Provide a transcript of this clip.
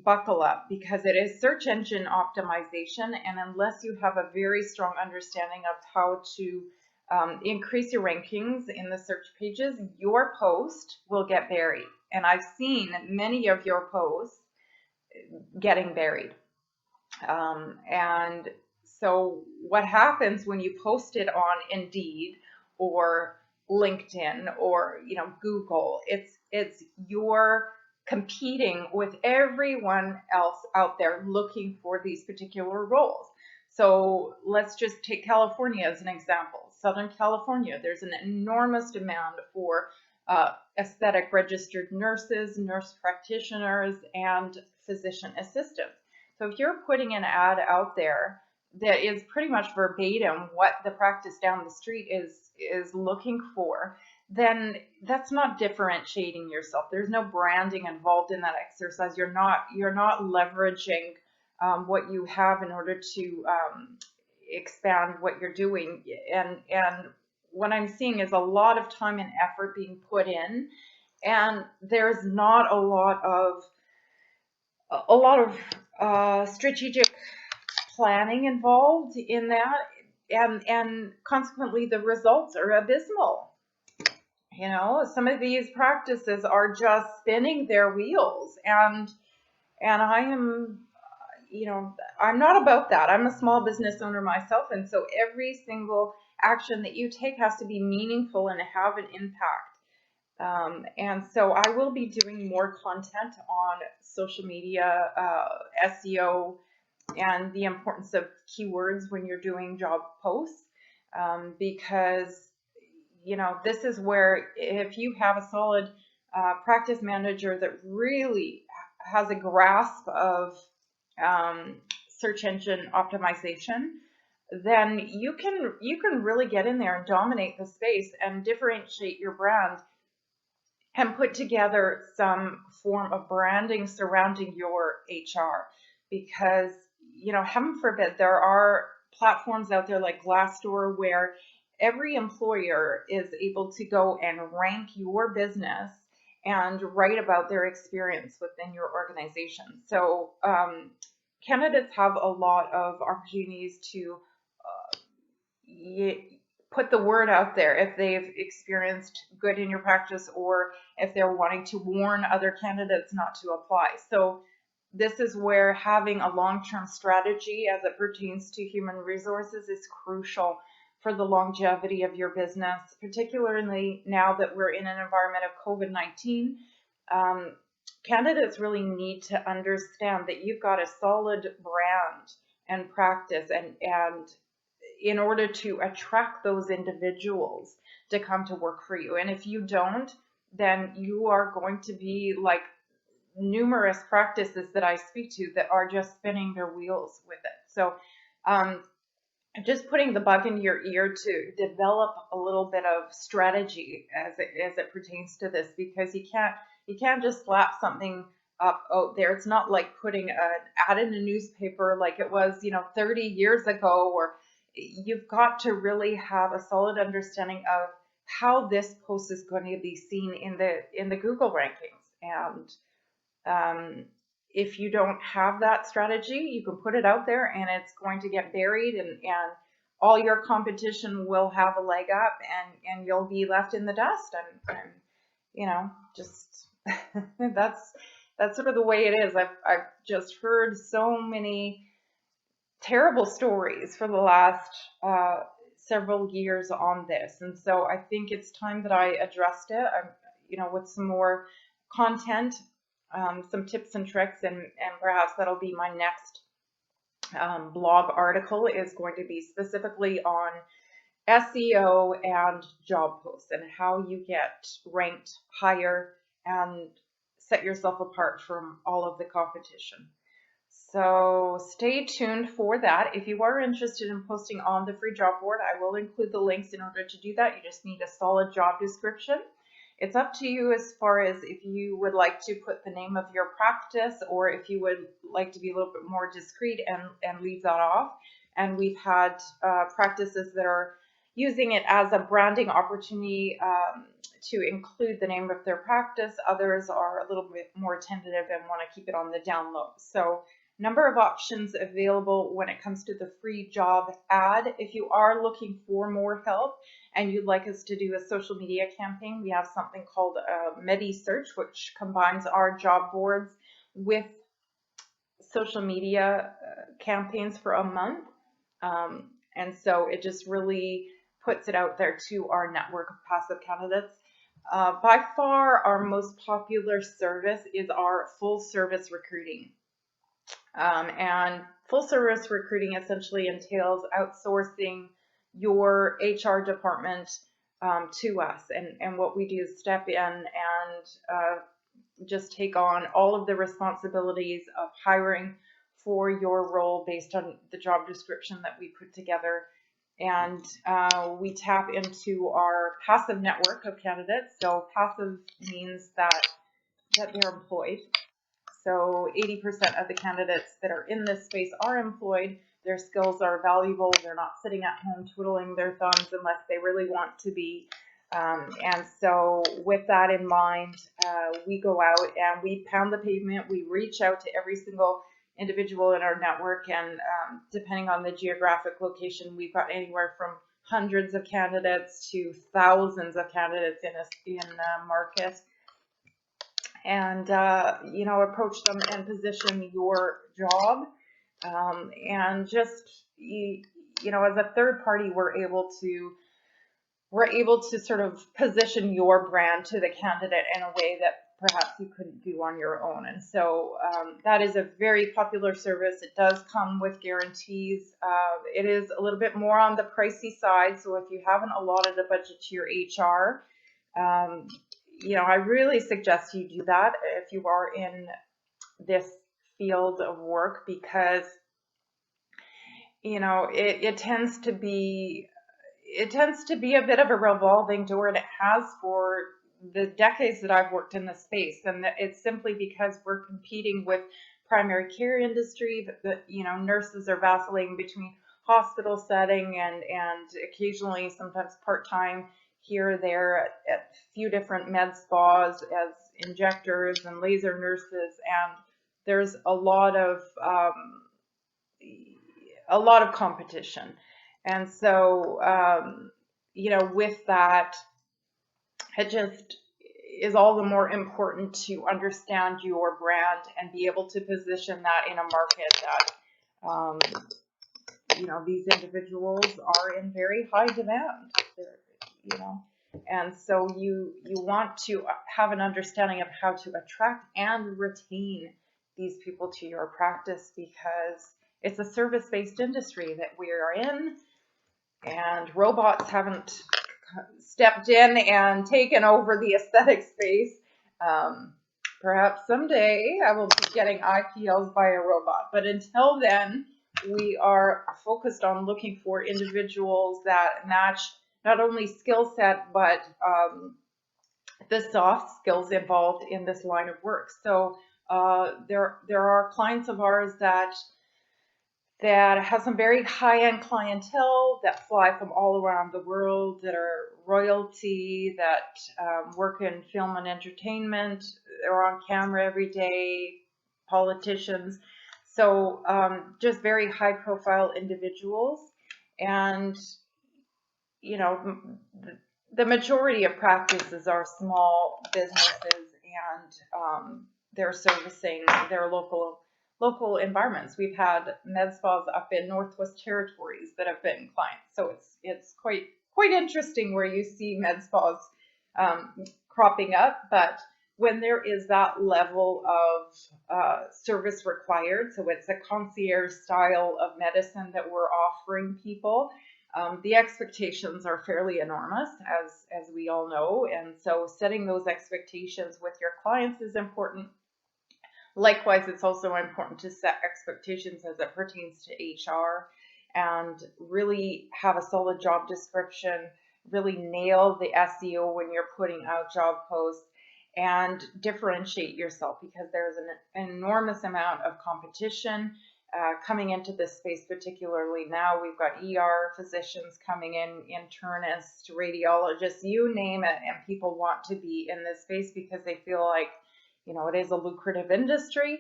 buckle up, because it is search engine optimization, and unless you have a very strong understanding of how to increase your rankings in the search pages, your post will get buried. And I've seen many of your posts getting buried. And so what happens when you post it on Indeed or LinkedIn or Google, it's you're competing with everyone else out there looking for these particular roles. So let's just take California as an example. Southern California, there's an enormous demand for aesthetic registered nurses, nurse practitioners, and physician assistants. So if you're putting an ad out there that is pretty much verbatim what the practice down the street is looking for, then that's not differentiating yourself. There's no branding involved in that exercise. You're not leveraging what you have in order to expand what you're doing. And what I'm seeing is a lot of time and effort being put in, and there's not a lot of strategic planning involved in that, and consequently the results are abysmal. Some of these practices are just spinning their wheels, and I am, I'm not about that. I'm a small business owner myself, and so every single action that you take has to be meaningful and have an impact. And so I will be doing more content on social media, SEO, and the importance of keywords when you're doing job posts, because this is where, if you have a solid practice manager that really has a grasp of search engine optimization, then you can really get in there and dominate the space and differentiate your brand and put together some form of branding surrounding your HR. Because, heaven forbid, there are platforms out there like Glassdoor where every employer is able to go and rank your business and write about their experience within your organization. So candidates have a lot of opportunities to put the word out there if they've experienced good in your practice, or if they're wanting to warn other candidates not to apply. So this is where having a long-term strategy as it pertains to human resources is crucial for the longevity of your business, particularly now that we're in an environment of COVID-19. Candidates really need to understand that you've got a solid brand and practice, and in order to attract those individuals to come to work for you. And if you don't, then you are going to be like numerous practices that I speak to that are just spinning their wheels with it. So just putting the bug in your ear to develop a little bit of strategy as it pertains to this, because you can't just slap something up out there. It's not like putting an ad in a newspaper like it was 30 years ago, or you've got to really have a solid understanding of how this post is going to be seen in the Google rankings. And if you don't have that strategy, you can put it out there and it's going to get buried, and all your competition will have a leg up, and you'll be left in the dust. And just that's sort of the way it is. I've just heard so many terrible stories for the last several years on this, and so I think it's time that I addressed it. With some more content, some tips and tricks, and perhaps that'll be my next blog article, is going to be specifically on SEO and job posts and how you get ranked higher and set yourself apart from all of the competition. So stay tuned for that. If you are interested in posting on the free job board, I will include the links in order to do that. You just need a solid job description. It's up to you as far as if you would like to put the name of your practice, or if you would like to be a little bit more discreet and leave that off. And we've had practices that are using it as a branding opportunity to include the name of their practice. Others are a little bit more tentative and want to keep it on the down low. So number of options available when it comes to the free job ad. If you are looking for more help and you'd like us to do a social media campaign, we have something called Medi Search, which combines our job boards with social media campaigns for a month. And so it just really puts it out there to our network of passive candidates. By far, our most popular service is our full service recruiting. And full service recruiting essentially entails outsourcing your HR department to us. And what we do is step in and just take on all of the responsibilities of hiring for your role based on the job description that we put together. And we tap into our passive network of candidates. So passive means that they're employed. So 80% of the candidates that are in this space are employed. Their skills are valuable. They're not sitting at home twiddling their thumbs unless they really want to be. And so with that in mind, we go out and we pound the pavement. We reach out to every single individual in our network. And depending on the geographic location, we've got anywhere from hundreds of candidates to thousands of candidates in a market. And, approach them and position your job. And just, as a third party, we're able to sort of position your brand to the candidate in a way that perhaps you couldn't do on your own. And so that is a very popular service. It does come with guarantees. It is a little bit more on the pricey side. So if you haven't allotted a budget to your HR, I really suggest you do that if you are in this field of work, because it tends to be a bit of a revolving door, and it has for the decades that I've worked in this space. And it's simply because we're competing with primary care industry. Nurses are vacillating between hospital setting and occasionally, sometimes part-time here or there at a few different med spas as injectors and laser nurses. And there's a lot of competition. And so, with that, it just is all the more important to understand your brand and be able to position that in a market that, these individuals are in very high demand. And so you want to have an understanding of how to attract and retain these people to your practice, because it's a service-based industry that we are in, and robots haven't stepped in and taken over the aesthetic space. Perhaps someday I will be getting IPLs by a robot, but until then, we are focused on looking for individuals that match not only skill set, but the soft skills involved in this line of work. So there are clients of ours that have some very high-end clientele that fly from all around the world, that are royalty, that work in film and entertainment. They're on camera every day, politicians. So just very high-profile individuals. And, the majority of practices are small businesses, and they're servicing their local environments. We've had med spas up in Northwest Territories that have been clients. So it's quite interesting where you see med spas cropping up. But when there is that level of service required, so it's a concierge style of medicine that we're offering people, the expectations are fairly enormous, as we all know. And so setting those expectations with your clients is important. Likewise, it's also important to set expectations as it pertains to HR and really have a solid job description, really nail the SEO when you're putting out job posts, and differentiate yourself, because there's an enormous amount of competition. coming into this space, particularly now. We've got ER physicians coming in, internists, radiologists, you name it, and people want to be in this space because they feel like, it is a lucrative industry.